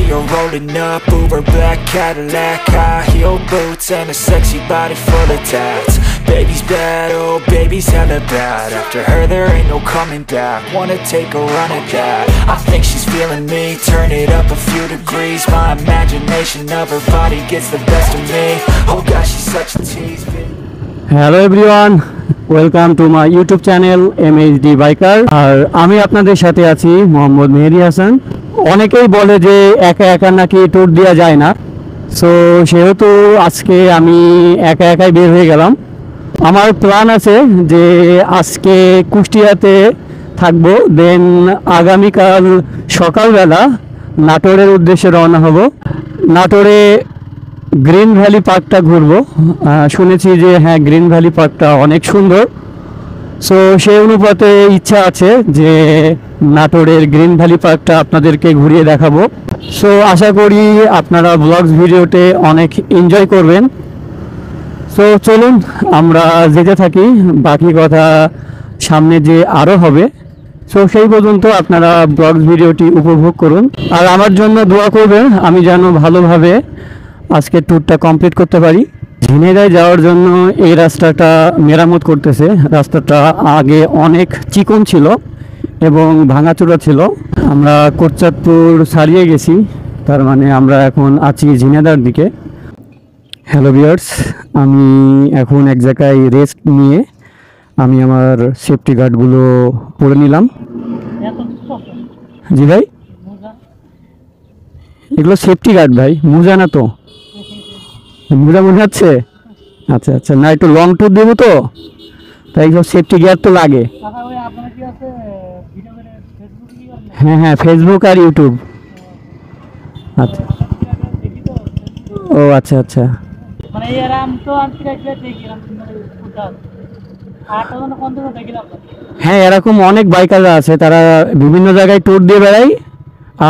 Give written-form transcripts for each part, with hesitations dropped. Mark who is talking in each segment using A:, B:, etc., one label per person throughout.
A: you're rolling up, Uber black Cadillac, high heel boots and a sexy body full of tats. Baby's bad, oh baby's hella bad. After her there ain't no coming back. Wanna take a run at that. I think she's feeling me, turn it up a few degrees. My imagination of her body gets the best of me. Oh gosh, she's such a tease.
B: Hello everyone, welcome to my YouTube channel MHD Biker. আর আমি আপনাদের সাথে আছি মোহাম্মদ মেহেদি হাসান। অনেকেই বলে যে একা একা নাকি ট্যুর দেওয়া যায় না, সো সেহেতু আজকে আমি একা একাই বের হয়ে গেলাম। আমার প্ল্যান আছে যে আজকে কুষ্টিয়াতে থাকবো, দেন আগামীকাল সকালবেলা নাটোরের উদ্দেশ্যে রওনা হব। নাটোরে গ্রিন ভ্যালি পার্কটা ঘুরবো, শুনেছি যে হ্যাঁ গ্রিন ভ্যালি পার্কটা অনেক সুন্দর। সো সেই অনুপাতে ইচ্ছা আছে যে নাটোরের গ্রিন ভ্যালি পার্কটা আপনাদেরকে ঘুরিয়ে দেখাবো। সো আশা করি আপনারা ব্লগস ভিডিওতে অনেক এনজয় করবেন। সো চলুন আমরা যেতে থাকি, বাকি কথা সামনে যে আরও হবে। সো সেই পর্যন্ত আপনারা ব্লগস ভিডিওটি উপভোগ করুন আর আমার জন্য দোয়া করবেন আমি যেন ভালোভাবে আজকে ট্যুরটা কমপ্লিট করতে পারি। ঝিনাইদহ যাওয়ার জন্য এই রাস্তাটা মেরামত করতেছে। রাস্তাটা আগে অনেক চিকন ছিল এবং ভাঙাচোরা ছিল। আমরা কোটচাঁদপুর ছাড়িয়ে গেছি, তার মানে আমরা এখন আছি ঝিনাইদহর দিকে। হ্যালো ভিউয়ার্স, আমি এখন এক জায়গায় রেস্ট নিয়ে আমি আমার সেফটি গার্ডগুলো পরে নিলাম। জি ভাই, এগুলো সেফটি গার্ড ভাই, মোজা না তো? মোজা মনে হচ্ছে। আচ্ছা আচ্ছা, না একটু লং ট্যুর দেবো তো, তাই সব সেফটি গিয়ার তো লাগে। হ্যাঁ হ্যাঁ, ফেসবুক আর ইউটিউব। আচ্ছা ও আচ্ছা আচ্ছা। হ্যাঁ, এরকম অনেক বাইকাররা আছে, তারা বিভিন্ন জায়গায় ট্যুর দিয়ে বেড়ায়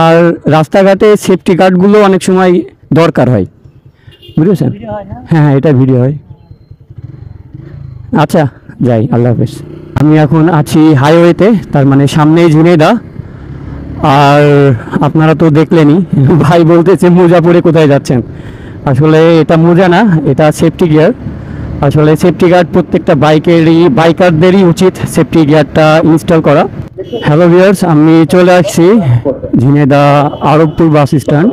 B: আর রাস্তাঘাটে সেফটি গার্ডগুলো অনেক সময় দরকার হয়, বুঝেছেন? হ্যাঁ হ্যাঁ, এটা ভিডিও হয়। আচ্ছা যাই, আল্লাহ হাফেজ। আমি এখন আছি হাইওয়েতে, তার মানে সামনেই ঝিনাইদহ। আর আপনারা তো দেখলেনই, ভাই বলতেছে মোজা পরে কোথায় যাচ্ছেন। আসলে এটা মোজা না, এটা সেফটি গিয়ার। আসলে সেফটি গার্ড প্রত্যেকটা বাইকারদেরই উচিত সেফটি গিয়ারটা ইনস্টল করা। হ্যালো ভিউয়ার্স, আমি চলে আসছি ঝিনাইদহ আরবপুর বাস স্ট্যান্ড।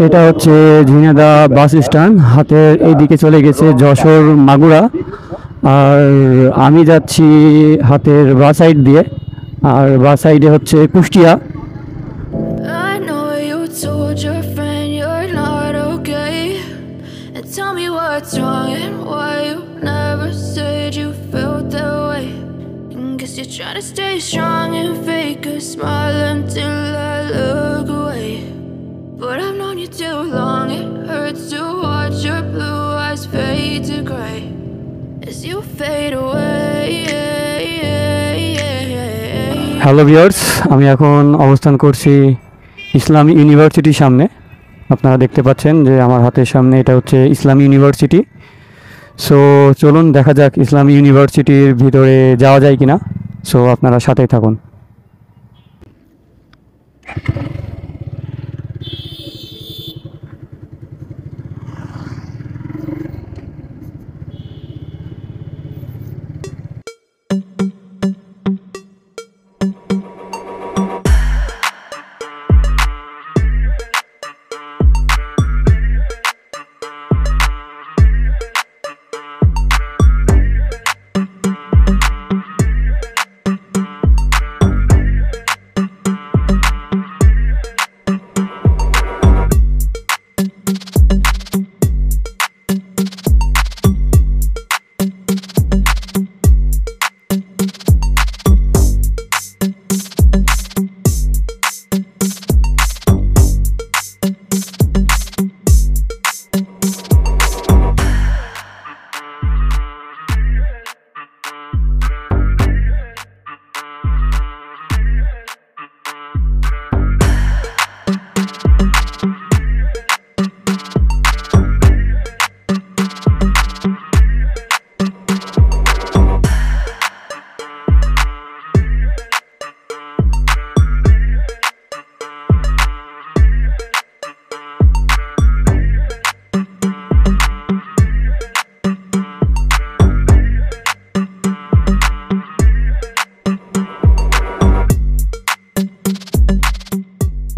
B: এটা হচ্ছে ঝিনাইদহ বাস স্ট্যান্ড। হাতের এইদিকে চলে গেছে যশোর মাগুরা, আর আমি যাচ্ছি হাতের বা সাইড দিয়ে, আর বা সাইডে হচ্ছে Kushtia.
C: What's wrong and why you never said you felt that way? Guess you're trying to stay strong and fake a smile until I look away. But I've known you too long, it hurts to watch your blue eyes fade to gray as you fade away.
B: Hello viewers, আমি এখন অবস্থান করছি ইসলামী ইউনিভার্সিটির সামনে। আপনারা দেখতে পাচ্ছেন যে আমার হাতের সামনে এটা হচ্ছে ইসলামী ইউনিভার্সিটি। সো চলুন দেখা যাক ইসলামী ইউনিভার্সিটির ভিতরে যাওয়া যায় কিনা। সো আপনারা সাথেই থাকুন।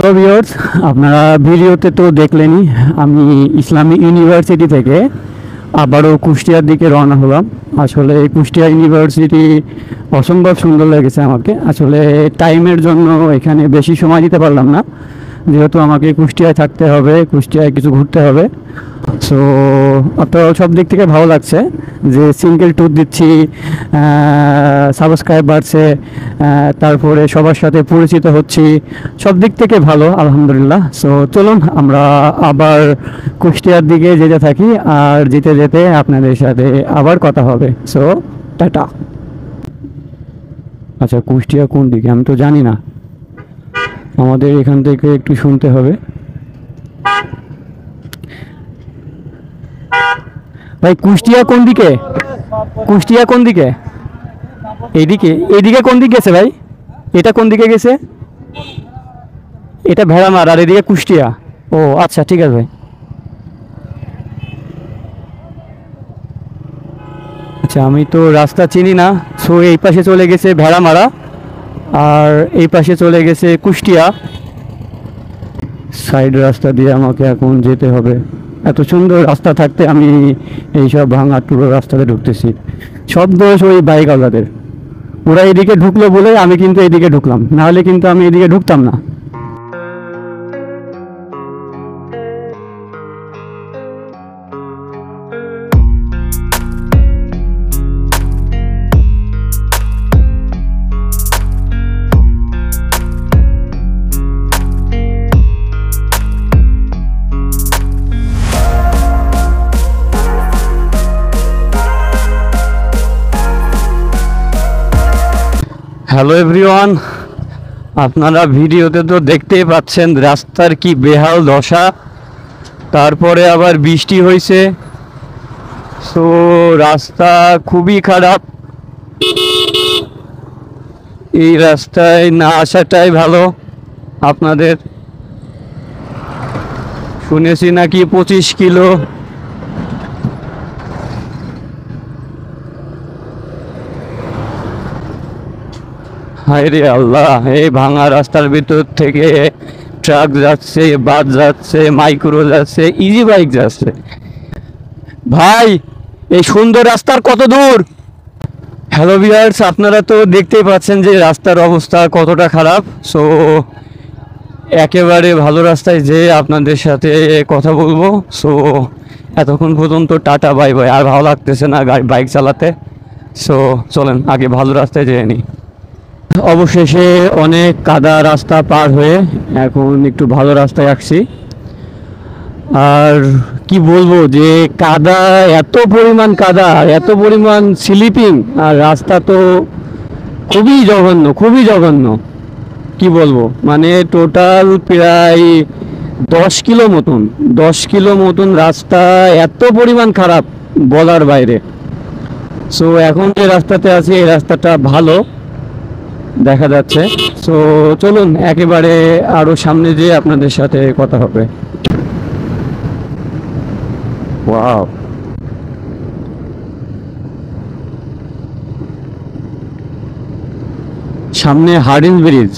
B: তো ভিউয়ার্স, আপনারা ভিডিওতে তো দেখলেনই আমি ইসলামিক ইউনিভার্সিটি থেকে আবারও কুষ্টিয়ার দিকে রওনা হলাম। আসলে কুষ্টিয়া ইউনিভার্সিটি অসম্ভব সুন্দর লেগেছে আমাকে। আসলে টাইমের জন্য এখানে বেশি সময় দিতে পারলাম না, যেহেতু আমাকে কুষ্টিয়ায় থাকতে হবে, কুষ্টিয়ায় কিছু ঘুরতে হবে। সো আপনার সব দিক থেকে ভালো লাগছে যে সিঙ্গেল ট্যুর দিচ্ছি, সাবস্ক্রাইব বাড়ছে, তারপরে সবার সাথে পরিচিত হচ্ছি, সব দিক থেকে ভালো আলহামদুলিল্লাহ। সো চলুন আমরা আবার কুষ্টিয়ার দিকে যেতে থাকি, আর যেতে যেতে আপনাদের সাথে আবার কথা হবে। So tata. আচ্ছা, কুষ্টিয়া কোন দিকে আমি তো জানি না, আমাদের এখান থেকে একটু শুনতে হবে। ভাই কুষ্টিয়া কোন দিকে? কুষ্টিয়া কোন দিকে? এইদিকে? এইদিকে কোন দিকে গেছে ভাই? এটা কোন দিকে গেছে? এটা ভেড়ামার, আর এদিকে কুষ্টিয়া। ও আচ্ছা, ঠিক আছে ভাই। আচ্ছা, আমি তো রাস্তা চিনি না। সো এই পাশে চলে গেছে ভেড়ামারা, আর এই পাশে চলে গেছে কুষ্টিয়া। সাইড রাস্তা দিয়ে আমাকে এখন যেতে হবে। এত সুন্দর রাস্তা থাকতে আমি এইসব ভাঙা টুকরো রাস্তাতে ঢুকতেছি। সব দোষ ওই বাইকওয়ালাদের, ওরা এদিকে ঢুকলো বলে আমি কিন্তু এদিকে ঢুকলাম, নাহলে কিন্তু আমি এদিকে ঢুকতাম না। হ্যালো এভরিওয়ান, আপনারা ভিডিওতে তো দেখতেই পাচ্ছেন রাস্তার কি বেহাল দশা। তারপরে আবার বৃষ্টি হয়েছে, সো রাস্তা খুবই খারাপ। এই রাস্তায় না আসাটাই ভালো। আপনাদের শুনেছি নাকি 25 কিলো। হায় রে আল্লাহ, এই ভাঙা রাস্তার ভিতর থেকে ট্রাক যাচ্ছে, বাস যাচ্ছে, মাইক্রো যাচ্ছে, ইজি বাইক যাচ্ছে। ভাই এই সুন্দর রাস্তার কত দূর? হ্যালো ভিউয়ার্স, আপনারা তো দেখতেই পাচ্ছেন যে রাস্তার অবস্থা কতটা খারাপ। সো একেবারে ভালো রাস্তায় যে আপনাদের সাথে কথা বলবো। সো এতক্ষণ পর্যন্ত টাটা বাই বাই, আর ভালো লাগতেছে না বাইক চালাতে। সো চলেন আগে ভালো রাস্তায় যেয়ে নিই। অবশেষে অনেক কাদা রাস্তা পার হয়ে এখন একটু ভালো রাস্তায় আসছি। আর কি বলবো যে কাদা, এত পরিমাণ কাদা, এত পরিমাণ স্লিপিং, আর রাস্তা তো খুবই জঘন্য, খুবই জঘন্য। কি বলবো, মানে টোটাল প্রায় 10 কিলো মতন রাস্তা, এত পরিমাণ খারাপ বলার বাইরে। সো এখন যে রাস্তাতে আছি এই রাস্তাটা ভালো দেখা যাচ্ছে। সো চলুন একেবারে আরো সামনে যেয়ে আপনাদের সাথে কথা হবে। ওয়াও, সামনে হার্ডিঞ্জ ব্রিজ।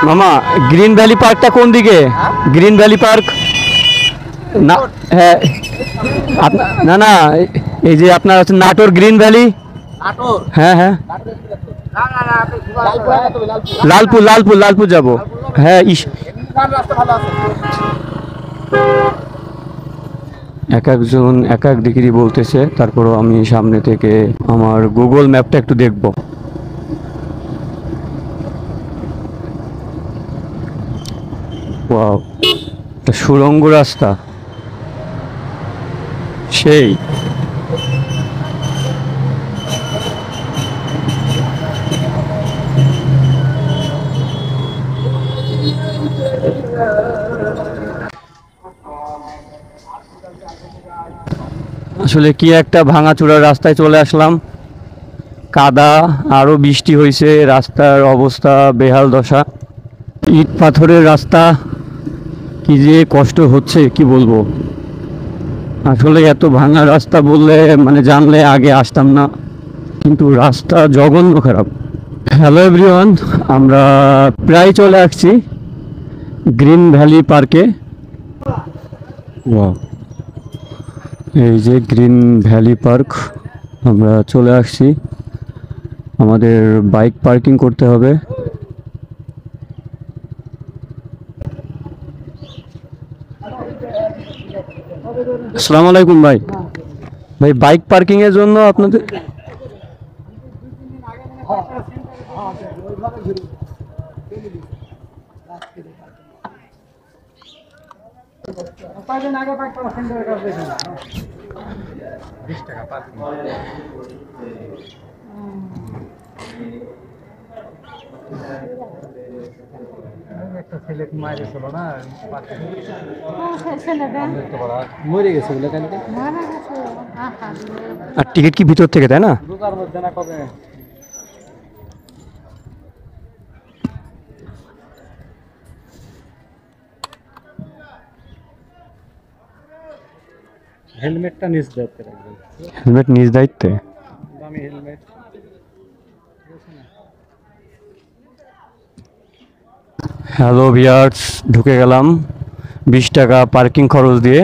B: মামা গ্রিন ভ্যালি পার্কটা কোন দিকে? গ্রিন ভ্যালি পার্ক না, হ্যাঁ না না, এই যে আপনার হচ্ছে নাটোর গ্রিন ভ্যালি। হ্যাঁ হ্যাঁ, লালপুর লালপুর লালপুর যাব। হ্যাঁ এক একজন এক এক দিকেই বলতেছে, তারপরও আমি সামনে থেকে আমার গুগল ম্যাপটা একটু দেখব। ওয়াও, একটা সুড়ঙ্গ রাস্তা সেই। আসলে কি একটা ভাঙাচোরা রাস্তায় চলে আসলাম, কাদা, আরো বৃষ্টি হয়েছে, রাস্তার অবস্থা বেহাল দশা, ইট পাথরের রাস্তা, কি যে কষ্ট হচ্ছে কি বলবো। আসলে এত ভাঙা রাস্তা বললে মানে জানলে আগে আসতাম না, কিন্তু রাস্তা জঘন্য খারাপ। হ্যালো এভরিওয়ান, আমরা প্রায় চলে আসছি গ্রিন ভ্যালি পার্কে। ওয়াও, এই যে গ্রিন ভ্যালি পার্ক, আমরা চলে আসছি। আমাদের বাইক পার্কিং করতে হবে। আসসালামু আলাইকুম ভাই। ভাই বাইক পার্কিং এর জন্য আপনাদের আর টিকিট কি ভিতর থেকে, তাই না?
D: হেলমেটটা নিজ দায়িত্বে রাখবেন।
B: হেলমেট নিজ দায়িত্বে।
D: আমি হেলমেট
B: হ্যালো ভিউয়ার্স, ঢুকে গেলাম 20 টাকা পার্কিং খরচ দিয়ে,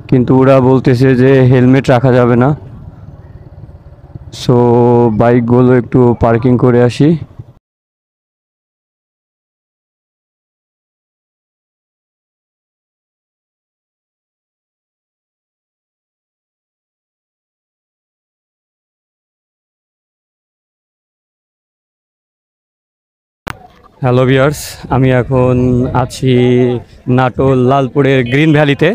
B: কিন্তু ওরা বলতেছে যে হেলমেট রাখা যাবে না। সো বাইকগুলো একটু পার্কিং করে আসি। হ্যালো ভিউয়ার্স, আমি এখন আছি নাটোর লালপুরের গ্রিন ভ্যালিতে।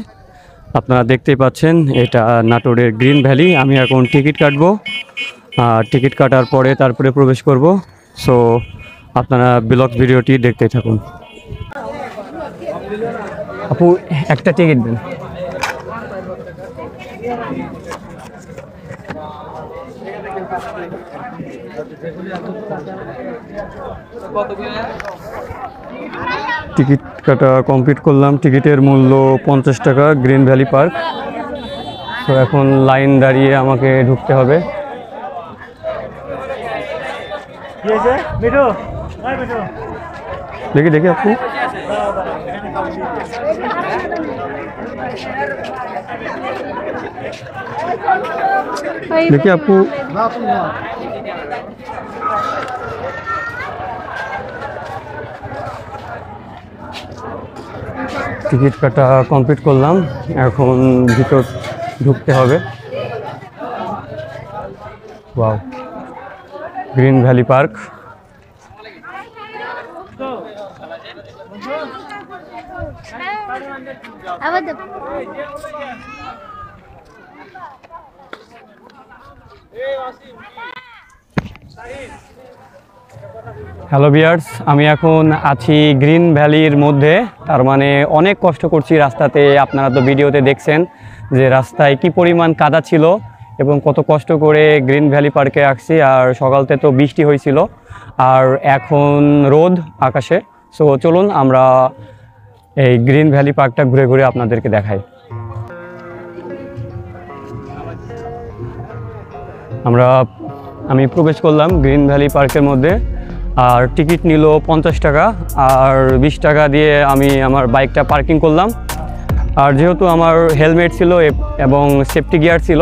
B: আপনারা দেখতেই পাচ্ছেন এটা নাটোরের গ্রিন ভ্যালি। আমি এখন টিকিট কাটবো, আর টিকিট কাটার পরে তারপরে প্রবেশ করব। সো আপনারা ব্লগ ভিডিওটি দেখতে থাকুন। আপু একটা টিকিট দেন। টিকিট কাটা কমপ্লিট করলাম। টিকিটের মূল্য 50 টাকা, গ্রিন ভ্যালি পার্ক। তো এখন লাইন দাঁড়িয়ে আমাকে ঢুকতে হবে। দেখি দেখি আপু, দেখি আপু, টিকিট কাটা কমপ্লিট করলাম, এখন ভিতর ঢুকতে হবে। Wow, green valley park. Hello viewers, আমি এখন আছি গ্রিন ভ্যালির মধ্যে। তার মানে অনেক কষ্ট করছি রাস্তাতে। আপনারা তো ভিডিওতে দেখছেন যে রাস্তায় কি পরিমাণ কাদা ছিল এবং কত কষ্ট করে গ্রিন ভ্যালি পার্কে আসছি। আর সকালতে তো বৃষ্টি হয়েছিল, আর এখন রোদ আকাশে। সো চলুন আমরা এই গ্রিন ভ্যালি পার্কটা ঘুরে ঘুরে আপনাদেরকে দেখাই। আমি প্রবেশ করলাম গ্রিন ভ্যালি পার্কের মধ্যে। আর টিকিট নিল 50 টাকা, আর 20 টাকা দিয়ে আমি আমার বাইকটা পার্কিং করলাম। আর যেহেতু আমার হেলমেট ছিল এবং সেফটি গিয়ার ছিল,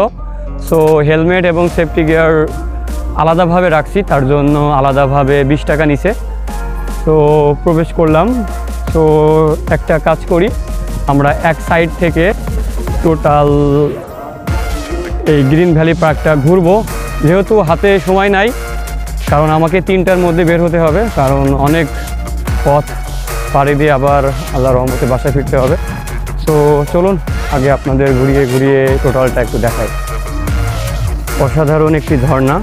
B: সো হেলমেট এবং সেফটি গিয়ার আলাদাভাবে রাখছি, তার জন্য আলাদাভাবে 20 টাকা নিছে। তো প্রবেশ করলাম। তো একটা কাজ করি, আমরা এক সাইড থেকে টোটাল এই গ্রিন ভ্যালি পার্কটা ঘুরবো। যেহেতু হাতে সময় নাই, কারণ আমাকে 3টার মধ্যে বের হতে হবে, কারণ অনেক পথ পাড়ি দিয়ে আবার আল্লাহর রহমতে বাসায় ফিরতে হবে। তো চলুন আগে আপনাদের ঘুরিয়ে ঘুরিয়ে টোটালটা একটু দেখাই। অসাধারণ একটি ঝর্ণা।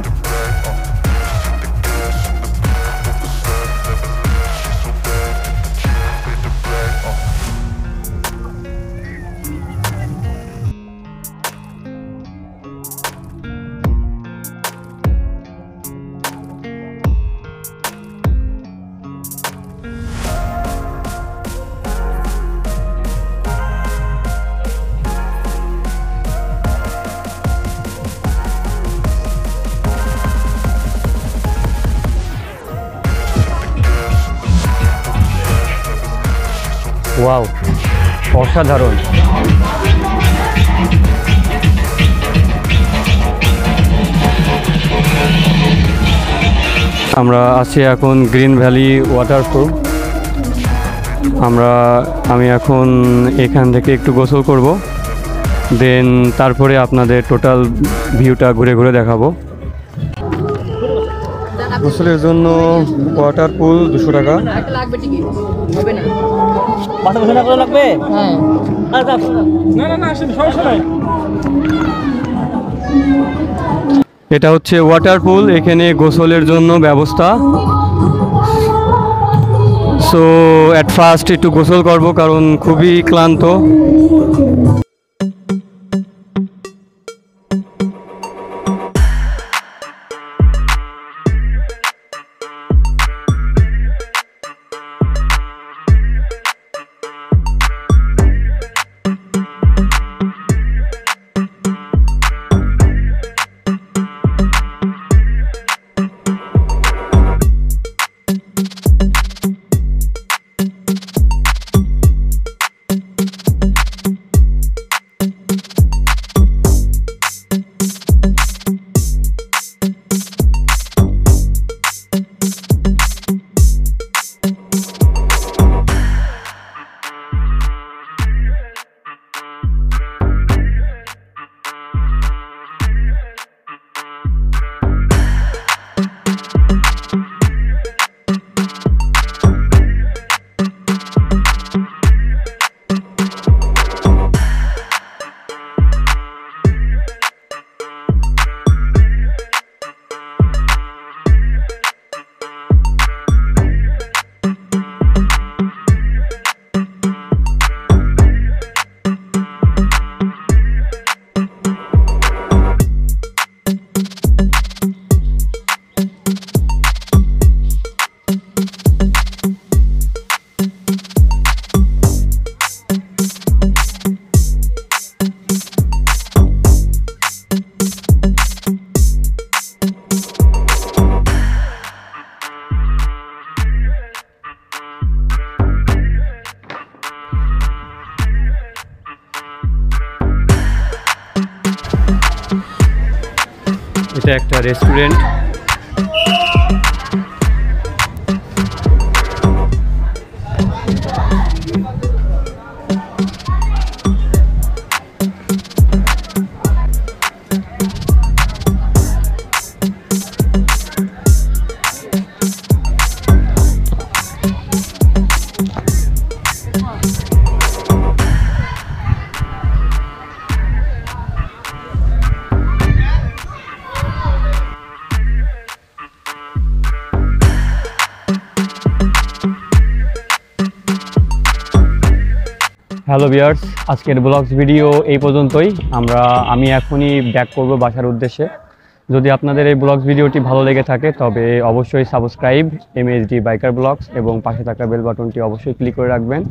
B: ওয়াও, অসাধারণ। আমরা আছি এখন গ্রিন ভ্যালি ওয়াটারফল। আমি এখন এখান থেকে একটু গোসল করব, দেন তারপরে আপনাদের টোটাল ভিউটা ঘুরে ঘুরে দেখাবো। গোসলের জন্য ওয়াটার পুল 200 টাকা। এটা হচ্ছে ওয়াটার পুল, এখানে গোসলের জন্য ব্যবস্থা। সো অ্যাট ফার্স্ট একটু গোসল করব, কারণ খুবই ক্লান্ত। এটা একটা রেস্টুরেন্ট। হ্যালো ভিউয়ার্স, আজকের ব্লগস ভিডিও এই পর্যন্তই। আমি এখনই ব্যাক করব বাসার উদ্দেশ্যে। যদি আপনাদের এই ব্লগস ভিডিওটি ভালো লেগে থাকে তবে অবশ্যই সাবস্ক্রাইব MHD বাইকার ব্লগস এবং পাশে থাকা বেল বাটনটি অবশ্যই ক্লিক করে রাখবেন,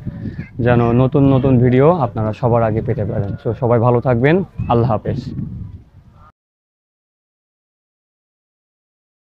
B: যেন নতুন নতুন ভিডিও আপনারা সবার আগে পেতে পারেন। সো সবাই ভালো থাকবেন। আল্লাহ হাফেজ।